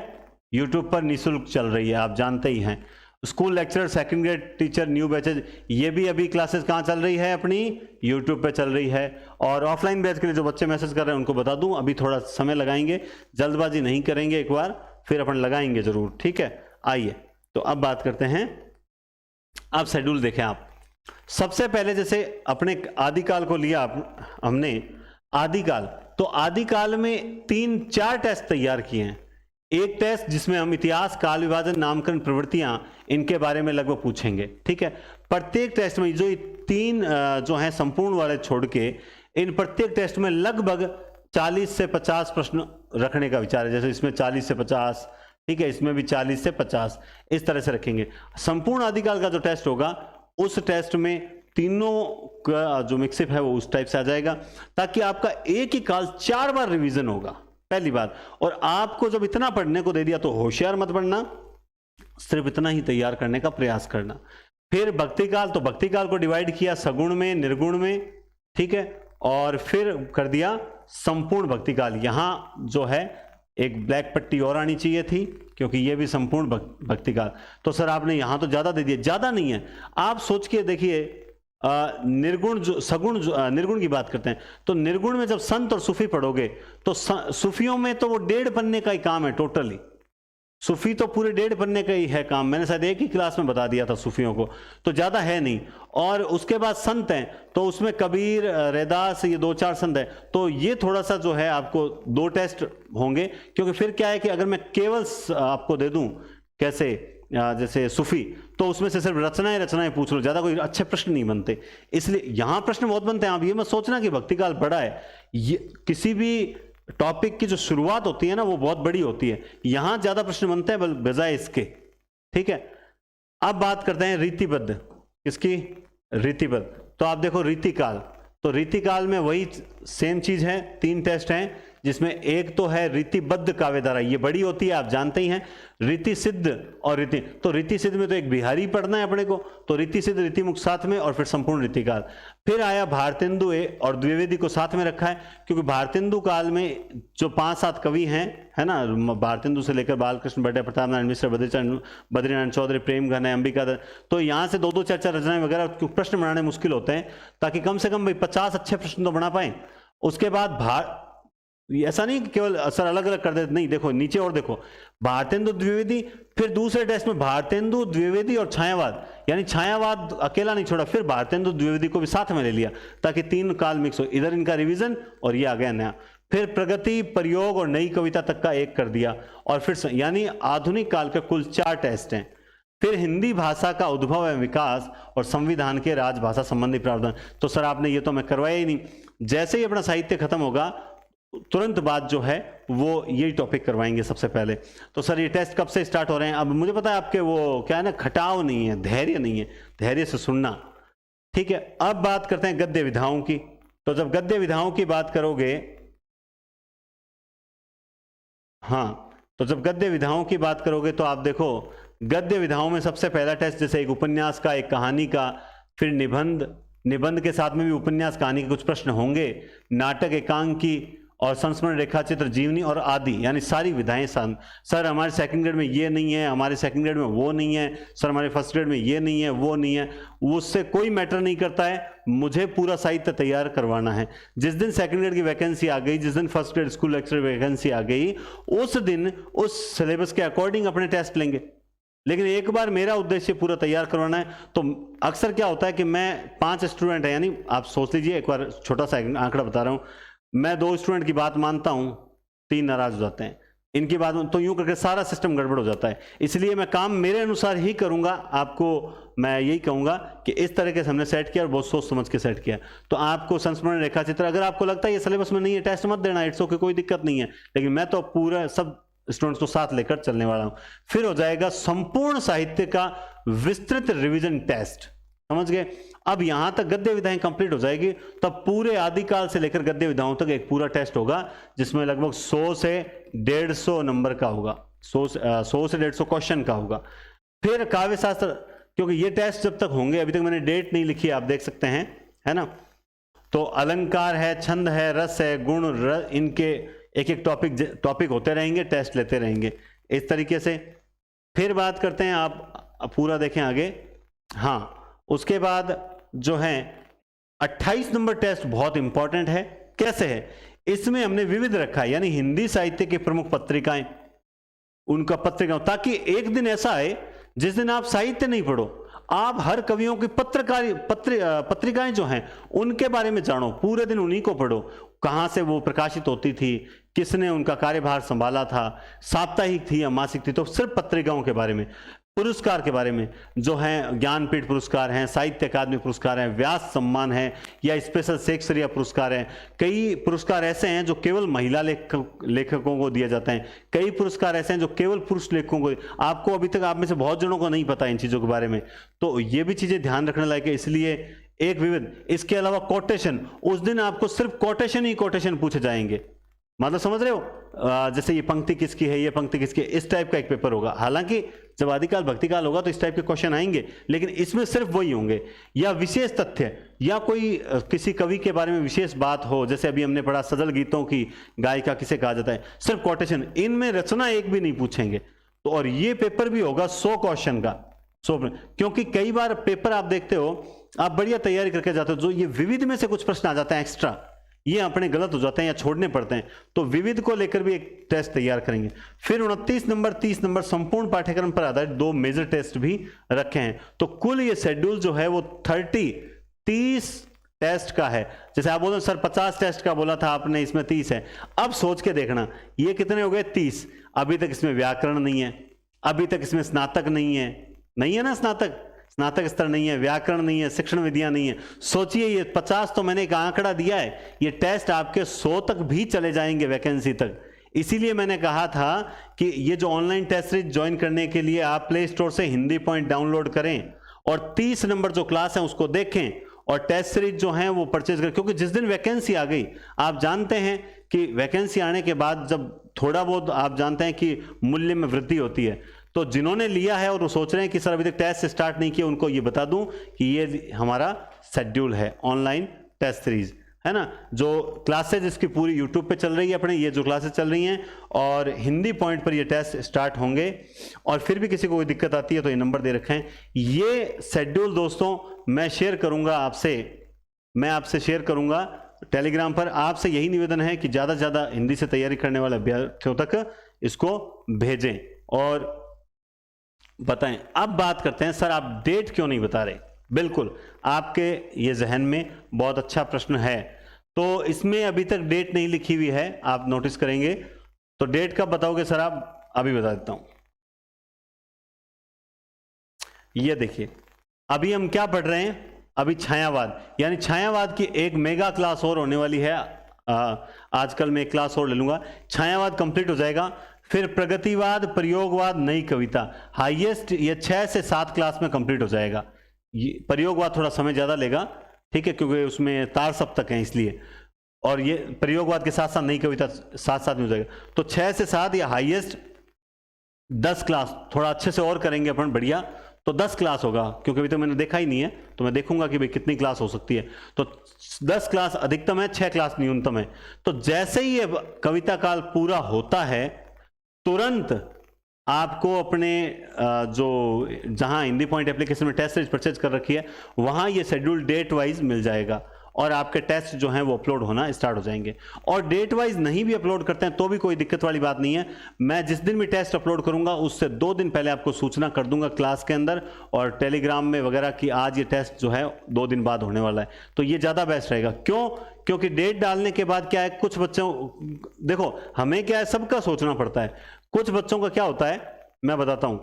यूट्यूब पर निःशुल्क चल रही है, आप जानते ही हैं। School lecturer, second grade teacher, new batches, ये भी अभी क्लासेस कहाँ चल रही है? अपनी यूट्यूब पे चल रही है। और ऑफलाइन बैच के लिए जो बच्चे मैसेज कर रहे हैं उनको बता दूं, अभी थोड़ा समय लगाएंगे, जल्दबाजी नहीं करेंगे, एक बार फिर अपन लगाएंगे जरूर, ठीक है। आइए तो अब बात करते हैं, अब शेड्यूल देखें आप। सबसे पहले जैसे अपने आदिकाल को लिया हमने आदिकाल, तो आदिकाल में 3-4 टेस्ट तैयार किए हैं। एक टेस्ट जिसमें हम इतिहास, काल विभाजन, नामकरण, प्रवृत्तियां, इनके बारे में लगभग पूछेंगे, ठीक है। प्रत्येक टेस्ट में जो 3 जो है संपूर्ण वाले छोड़ के, इन प्रत्येक टेस्ट में लगभग 40 से 50 प्रश्न रखने का विचार है। जैसे इसमें 40 से 50, ठीक है, इसमें भी 40 से 50, इस तरह से रखेंगे। संपूर्ण आदिकाल का जो टेस्ट होगा उस टेस्ट में तीनों का जो मिक्सअप है वो उस टाइप से आ जाएगा, ताकि आपका एक ही काल 4 बार रिवीजन होगा, पहली बात। और आपको जब इतना पढ़ने को दे दिया तो होशियार मत बनना, सिर्फ इतना ही तैयार करने का प्रयास करना। फिर भक्तिकाल, तो भक्तिकाल को डिवाइड किया सगुण में, निर्गुण में, ठीक है, और फिर कर दिया संपूर्ण भक्तिकाल। यहां जो है एक ब्लैक पट्टी और आनी चाहिए थी, क्योंकि ये भी संपूर्ण भक्तिकाल। तो सर आपने यहां तो ज्यादा दे दिया, ज्यादा नहीं है, आप सोच के देखिए। निर्गुण जो सगुण निर्गुण की बात करते हैं, तो निर्गुण में जब संत और सूफी पढ़ोगे तो सूफियों में तो वो 1.5 पन्ने का ही काम है टोटली। सूफी तो पूरे 1.5 पन्ने का ही है काम, मैंने शायद एक ही क्लास में बता दिया था सूफियों को, तो ज्यादा है नहीं। और उसके बाद संत हैं, तो उसमें कबीर, रैदास, ये 2-4 संत हैं। तो ये थोड़ा सा जो है आपको 2 टेस्ट होंगे, क्योंकि फिर क्या है कि अगर मैं केवल आपको दे दूं कैसे जैसे सूफी, तो उसमें से सिर्फ रचनाएं पूछ लो, ज्यादा कोई अच्छे प्रश्न नहीं बनते। इसलिए यहां प्रश्न बहुत बनते हैं। आप ये मत सोचना कि भक्तिकाल बड़ा है, ये किसी भी टॉपिक की जो शुरुआत होती है ना वो बहुत बड़ी होती है, यहां ज्यादा प्रश्न बनते हैं बजाय इसके, ठीक है। अब बात करते हैं रीतिबद्ध, किसकी? रीतिबद्ध। तो आप देखो रीतिकाल, तो रीतिकाल में वही सेम चीज है, 3 टेस्ट हैं, जिसमें एक तो है रीतिबद्ध काव्यधारा, ये बड़ी होती है, आप जानते ही हैं। रीति सिद्ध और रीति, तो रीति सिद्ध में तो एक बिहारी पढ़ना है अपने को, तो रीति सिद्ध, रीतिमुख साथ में, और फिर संपूर्ण रीतिकाल। फिर आया भारतेंदु और द्विवेदी को साथ में रखा है, क्योंकि भारतेंदु काल में जो 5-7 कवि हैं, है ना, भारतेंदु से लेकर बालकृष्ण भट्ट, प्रताप नारायण मिश्र, बद्रीनारायण चौधरी, प्रेम घन है, अंबिका दत्त, तो यहाँ से 2-2, 4-4 रचनाएं वगैरह प्रश्न बनाने मुश्किल होते हैं, ताकि कम से कम भाई 50 अच्छे प्रश्न तो बना पाए। उसके बाद ऐसा नहीं कि केवल सर अलग अलग कर देते, नहीं, देखो नीचे और देखो, भारतेंदु द्विवेदी, फिर दूसरे टेस्ट में भारतेंदु द्विवेदी और छायावाद, यानी छायावाद अकेला नहीं छोड़ा, फिर भारतेंदु द्विवेदी को भी साथ में ले लिया, ताकि 3 काल मिक्स हो, इधर इनका रिवीजन और ये आ गया नया। फिर प्रगति, प्रयोग और नई कविता तक का एक कर दिया, और फिर यानी आधुनिक काल के कुल 4 टेस्ट हैं। फिर हिंदी भाषा का उद्भव एवं विकास और संविधान के राजभाषा संबंधी प्रावधान। तो सर आपने ये तो मैं करवाया ही नहीं, जैसे ही अपना साहित्य खत्म होगा तुरंत बाद जो है वो यही टॉपिक करवाएंगे सबसे पहले। तो सर ये टेस्ट कब से स्टार्ट हो रहे हैं? अब मुझे पता है आपके वो क्या है ना, खटाव नहीं है, धैर्य नहीं है, धैर्य से सुनना, ठीक है। अब बात करते हैं गद्य विधाओं की। तो जब गद्य विधाओं की बात करोगे, हाँ, तो जब गद्य विधाओं की बात करोगे तो आप देखो गद्य विधाओं में सबसे पहला टेस्ट जैसे एक उपन्यास का, एक कहानी का, फिर निबंध, निबंध के साथ में भी उपन्यास कहानी के कुछ प्रश्न होंगे, नाटक, एकांकी और संस्मरण रेखा चित्र, जीवनी और आदि, यानी सारी विधाएं। सर हमारे सेकंड ग्रेड में ये नहीं है, हमारे सेकंड ग्रेड में वो नहीं है, सर हमारे फर्स्ट ग्रेड में ये नहीं है, वो नहीं है, उससे कोई मैटर नहीं करता है, मुझे पूरा साहित्य तैयार करवाना है। जिस दिन सेकंड ग्रेड की वैकेंसी आ गई, जिस दिन first grade school lecture vacancy आ गई, उस दिन उस सिलेबस के अकॉर्डिंग अपने टेस्ट लेंगे। लेकिन एक बार मेरा उद्देश्य पूरा तैयार करवाना है, तो अक्सर क्या होता है कि मैं 5 स्टूडेंट है, यानी आप सोच लीजिए, एक बार छोटा सा आंकड़ा बता रहा हूं, मैं 2 स्टूडेंट की बात मानता हूं, 3 नाराज हो जाते हैं, इनकी बात तो यूं करके सारा सिस्टम गड़बड़ हो जाता है। इसलिए मैं काम मेरे अनुसार ही करूंगा। आपको मैं यही कहूंगा कि इस तरीके से हमने सेट किया और बहुत सोच समझ के सेट किया। तो आपको संस्मरण रेखा चित्र, अगर आपको लगता है ये सिलेबस में नहीं है, टेस्ट मत देना, इट्स ओके, कोई दिक्कत नहीं है। लेकिन मैं तो पूरा सब स्टूडेंट्स को साथ लेकर चलने वाला हूं। फिर हो जाएगा संपूर्ण साहित्य का विस्तृत रिवीजन टेस्ट, समझ गए। अब यहां तक गद्य विधाएं कंप्लीट हो जाएगी, तब पूरे आदिकाल से लेकर गद्य विधाओं तक एक पूरा टेस्ट होगा, जिसमें लगभग 100 से 150 नंबर का होगा, 100 से 150 क्वेश्चन का होगा। फिर काव्य शास्त्र, क्योंकि ये टेस्ट जब तक होंगे, अभी तक मैंने डेट नहीं लिखी, आप देख सकते हैं, है ना। तो अलंकार है, छंद है, रस है, गुण, इनके एक एक टॉपिक होते रहेंगे, टेस्ट लेते रहेंगे इस तरीके से। फिर बात करते हैं, आप पूरा देखें आगे। हाँ, उसके बाद जो है 28 नंबर टेस्ट बहुत इंपॉर्टेंट है। कैसे है? इसमें हमने विविध रखा है, यानी हिंदी साहित्य की प्रमुख पत्रिकाएं, उनका पत्रिकाओं, ताकि एक दिन ऐसा आए जिस दिन आप साहित्य नहीं पढ़ो, आप हर कवियों की पत्रिकाएं जो हैं उनके बारे में जानो, पूरे दिन उन्हीं को पढ़ो, कहां से वो प्रकाशित होती थी, किसने उनका कार्यभार संभाला था, साप्ताहिक थी या मासिक थी, तो सिर्फ पत्रिकाओं के बारे में। पुरस्कार के बारे में जो है, ज्ञानपीठ पुरस्कार हैं, साहित्य अकादमी पुरस्कार हैं, व्यास सम्मान है या स्पेशल शेक्सपियर पुरस्कार हैं। कई पुरस्कार ऐसे हैं जो केवल महिला लेखकों को दिए जाते हैं, कई पुरस्कार ऐसे हैं जो केवल पुरुष लेखकों को। आपको अभी तक आप में से बहुत जनों को नहीं पता इन चीज़ों के बारे में, तो ये भी चीज़ें ध्यान रखने लायक है। इसलिए एक विविध, इसके अलावा कोटेशन, उस दिन आपको सिर्फ कोटेशन ही कोटेशन पूछे जाएंगे, मतलब समझ रहे हो, जैसे ये पंक्ति किसकी है, ये पंक्ति किसकी है, इस टाइप का एक पेपर होगा। हालांकि जब आदिकाल भक्तिकाल होगा तो इस टाइप के क्वेश्चन आएंगे, लेकिन इसमें सिर्फ वही होंगे, या विशेष तथ्य, या कोई किसी कवि के बारे में विशेष बात हो, जैसे अभी हमने पढ़ा सजल गीतों की गायिका किसे कहा जाता है, सिर्फ कोटेशन, इनमें रचना एक भी नहीं पूछेंगे। तो और ये पेपर भी होगा 100 क्वेश्चन का, 100, क्योंकि कई बार पेपर आप देखते हो, आप बढ़िया तैयारी करके जाते हो, जो ये विविध में से कुछ प्रश्न आ जाते हैं एक्स्ट्रा, ये अपने गलत हो जाते हैं या छोड़ने पड़ते हैं, तो विविध को लेकर भी एक टेस्ट तैयार करेंगे। फिर 29 नंबर 30 नंबर संपूर्ण पाठ्यक्रम पर आधारित 2 मेजर टेस्ट भी रखे हैं। तो कुल ये शेड्यूल जो है वो 30 टेस्ट का है। जैसे आप बोलो सर 50 टेस्ट का बोला था आपने, इसमें 30 है। अब सोच के देखना, ये कितने हो गए? 30। अभी तक इसमें व्याकरण नहीं है, अभी तक इसमें स्नातक नहीं है ना, स्नातक स्तर नहीं है, व्याकरण नहीं है, शिक्षण विधियां नहीं है। सोचिए, ये 50 तो मैंने एक आंकड़ा दिया है, ये टेस्ट आपके 100 तक भी चले जाएंगे वैकेंसी तक। इसीलिए मैंने कहा था कि ये जो ऑनलाइन टेस्ट सीरीज ज्वाइन करने के लिए आप प्ले स्टोर से हिंदी पॉइंट डाउनलोड करें और 30 नंबर जो क्लास है उसको देखें और टेस्ट सीरीज जो है वो परचेज करें, क्योंकि जिस दिन वैकेंसी आ गई, आप जानते हैं कि वैकेंसी आने के बाद जब थोड़ा बहुत आप जानते हैं कि मूल्य में वृद्धि होती है, तो जिन्होंने लिया है और वो सोच रहे हैं कि सर अभी तक टेस्ट स्टार्ट नहीं किया, उनको ये बता दूं कि ये हमारा शेड्यूल है ऑनलाइन टेस्ट सीरीज, है ना। जो क्लासेज इसकी पूरी यूट्यूब पे चल रही है अपने, ये जो क्लासेज चल रही हैं, और हिंदी पॉइंट पर ये टेस्ट स्टार्ट होंगे। और फिर भी किसी को कोई दिक्कत आती है तो ये नंबर दे रखे हैं। ये शेड्यूल दोस्तों मैं शेयर करूंगा आपसे, मैं आपसे शेयर करूंगा टेलीग्राम पर। आपसे यही निवेदन है कि ज़्यादा से ज़्यादा हिंदी से तैयारी करने वाले अभ्यर्थियों तक इसको भेजें और बताएं। अब बात करते हैं, सर आप डेट क्यों नहीं बता रहे? बिल्कुल, आपके ये जहन में बहुत अच्छा प्रश्न है। तो इसमें अभी तक डेट नहीं लिखी हुई है, आप नोटिस करेंगे। तो डेट कब बताओगे सर आप? अभी बता देता हूं। ये देखिए, अभी हम क्या पढ़ रहे हैं? अभी छायावाद, यानी छायावाद की एक मेगा क्लास और होने वाली है। आजकल मैं एक क्लास और ले लूंगा, छायावाद कंप्लीट हो जाएगा। फिर प्रगतिवाद, प्रयोगवाद, नई कविता, हाईएस्ट ये 6 से 7 क्लास में कंप्लीट हो जाएगा। ये प्रयोगवाद थोड़ा समय ज़्यादा लेगा, ठीक है, क्योंकि उसमें तार सप्तक हैं इसलिए, और ये प्रयोगवाद के साथ साथ नई कविता साथ साथ में हो जाएगा। तो 6 से 7 या हाईएस्ट 10 क्लास थोड़ा अच्छे से और करेंगे अपन, बढ़िया, तो 10 क्लास होगा, क्योंकि अभी तो मैंने देखा ही नहीं है, तो मैं देखूंगा कि भाई कितनी क्लास हो सकती है। तो 10 क्लास अधिकतम है, 6 क्लास न्यूनतम है। तो जैसे ही ये कविता काल पूरा होता है, तुरंत आपको अपने जो जहां हिंदी पॉइंट एप्लीकेशन में टेस्ट सीरीज परचेज कर रखी है, वहां ये शेड्यूल डेट वाइज मिल जाएगा और आपके टेस्ट जो हैं वो अपलोड होना स्टार्ट हो जाएंगे। और डेट वाइज नहीं भी अपलोड करते हैं तो भी कोई दिक्कत वाली बात नहीं है। मैं जिस दिन भी टेस्ट अपलोड करूंगा उससे 2 दिन पहले आपको सूचना कर दूंगा क्लास के अंदर और टेलीग्राम में वगैरह कि आज ये टेस्ट जो है 2 दिन बाद होने वाला है। तो ये ज़्यादा बेस्ट रहेगा। क्यों? क्योंकि डेट डालने के बाद क्या है, कुछ बच्चों, देखो हमें क्या है, सबका सोचना पड़ता है। कुछ बच्चों का क्या होता है, मैं बताता हूं।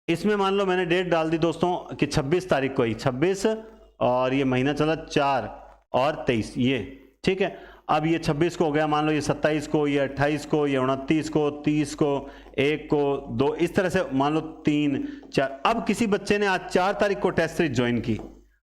इसमें मान लो मैंने डेट डाल दी दोस्तों कि 26 तारीख को ही, 26 और ये महीना चला 4 और 23, ये ठीक है। अब ये 26 को हो गया, मान लो ये 27 को, ये 28 को, ये 29 को, 30 को, 1 को, 2, इस तरह से मान लो 3, 4। अब किसी बच्चे ने आज 4 तारीख को टेस्ट सीरीज ज्वाइन की,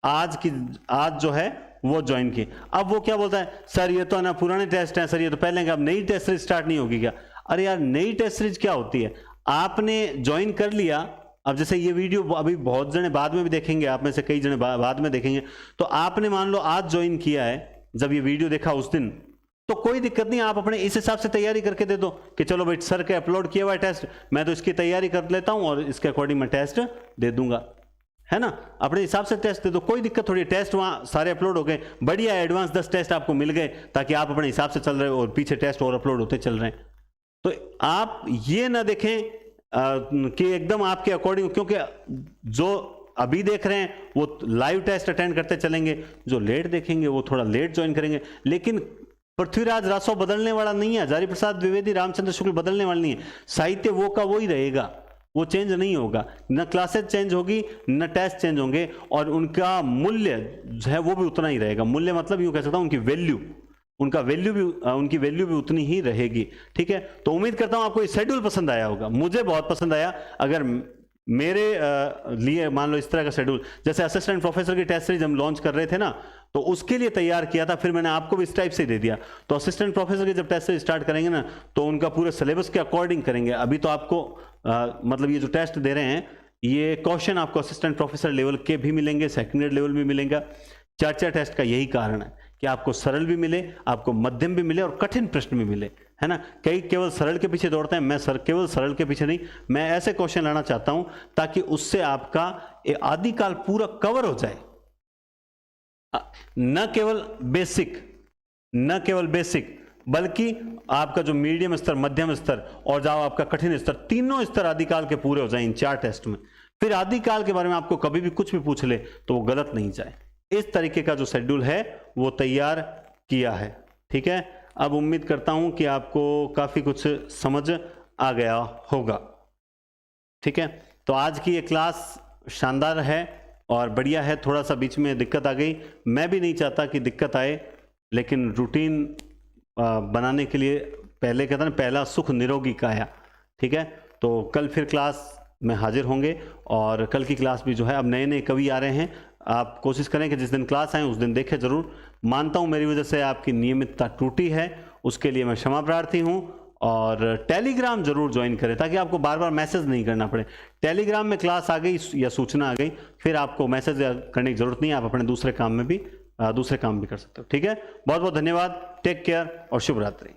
आज जो है वो ज्वाइन की। अब वो क्या बोलता है, सर ये तो ना पुराने टेस्ट हैं सर, ये तो पहले अब नई टेस्ट सीरीज स्टार्ट नहीं होगी क्या? अरे यार, नई टेस्ट सीरीज क्या होती है? आपने ज्वाइन कर लिया, अब जैसे ये वीडियो अभी बहुत जने बाद में भी देखेंगे, आप में से कई जने बाद में देखेंगे, तो आपने मान लो आज ज्वाइन किया है, जब ये वीडियो देखा उस दिन, तो कोई दिक्कत नहीं, आप अपने इस हिसाब से तैयारी करके दे दो कि चलो भाई सर के अपलोड किया हुआ है टेस्ट, मैं तो इसकी तैयारी कर लेता हूं और इसके अकॉर्डिंग मैं टेस्ट दे दूंगा, है ना। अपने हिसाब से टेस्ट दे दो, कोई दिक्कत थोड़ी। टेस्ट वहां सारे अपलोड हो गए, बढ़िया एडवांस 10 टेस्ट आपको मिल गए, ताकि आप अपने हिसाब से चल रहे हो और पीछे टेस्ट और अपलोड होते चल रहे हैं। तो आप ये ना देखें कि एकदम आपके अकॉर्डिंग, क्योंकि जो अभी देख रहे हैं वो लाइव टेस्ट अटेंड करते चलेंगे, जो लेट देखेंगे वो थोड़ा लेट ज्वाइन करेंगे। लेकिन पृथ्वीराज रासो बदलने वाला नहीं है, हजारी प्रसाद द्विवेदी, रामचंद्र शुक्ल बदलने वाला नहीं है। साहित्य वो का वो ही रहेगा, वो चेंज नहीं होगा। न क्लासेस चेंज होगी, न टेस्ट चेंज होंगे, और उनका मूल्य जो है वो भी उतना ही रहेगा। मूल्य मतलब यूं कह सकता हूं उनकी वैल्यू, उनकी वैल्यू भी उतनी ही रहेगी। ठीक है, तो उम्मीद करता हूं आपको ये शेड्यूल पसंद आया होगा। मुझे बहुत पसंद आया। अगर मेरे लिए मान लो इस तरह का शेड्यूल, जैसे असिस्टेंट प्रोफेसर की टेस्ट सीरीज हम लॉन्च कर रहे थे ना, तो उसके लिए तैयार किया था, फिर मैंने आपको भी इस टाइप से दे दिया। तो असिस्टेंट प्रोफेसर की जब टेस्ट सीरीज स्टार्ट करेंगे ना, तो उनका पूरे सिलेबस के अकॉर्डिंग करेंगे। अभी तो आपको मतलब ये जो टेस्ट दे रहे हैं, ये क्वेश्चन आपको असिस्टेंट प्रोफेसर लेवल के भी मिलेंगे, सेकेंड ग्रेड लेवल भी मिलेगा। चर्चा टेस्ट का यही कारण है कि आपको सरल भी मिले, आपको मध्यम भी मिले और कठिन प्रश्न भी मिले, है ना। कई केवल सरल के पीछे दौड़ते हैं, मैं केवल सरल के पीछे नहीं, मैं ऐसे क्वेश्चन लाना चाहता हूं ताकि उससे आपका आदिकाल पूरा कवर हो जाए। न केवल बेसिक, बल्कि आपका जो मीडियम स्तर, मध्यम स्तर और जो आपका कठिन स्तर, तीनों स्तर आदिकाल के पूरे हो जाए इन 4 टेस्ट में। फिर आदिकाल के बारे में आपको कभी भी कुछ भी पूछ ले तो वो गलत नहीं जाए। इस तरीके का जो शेड्यूल है वो तैयार किया है। ठीक है, अब उम्मीद करता हूं कि आपको काफी कुछ समझ आ गया होगा। ठीक है, तो आज की ये क्लास शानदार है और बढ़िया है। थोड़ा सा बीच में दिक्कत आ गई, मैं भी नहीं चाहता कि दिक्कत आए, लेकिन रूटीन बनाने के लिए पहले कहता ना, पहला सुख निरोगी काया। ठीक है, तो कल फिर क्लास में हाजिर होंगे और कल की क्लास भी जो है, अब नए नए कवि आ रहे हैं, आप कोशिश करें कि जिस दिन क्लास आए उस दिन देखें जरूर। मानता हूं मेरी वजह से आपकी नियमितता टूटी है, उसके लिए मैं क्षमा प्रार्थी हूं। और टेलीग्राम जरूर ज्वाइन करें ताकि आपको बार बार मैसेज नहीं करना पड़े। टेलीग्राम में क्लास आ गई या सूचना आ गई, फिर आपको मैसेज करने की जरूरत नहीं है, आप अपने दूसरे काम भी कर सकते हो। ठीक है, बहुत बहुत धन्यवाद, टेक केयर और शुभ रात्रि।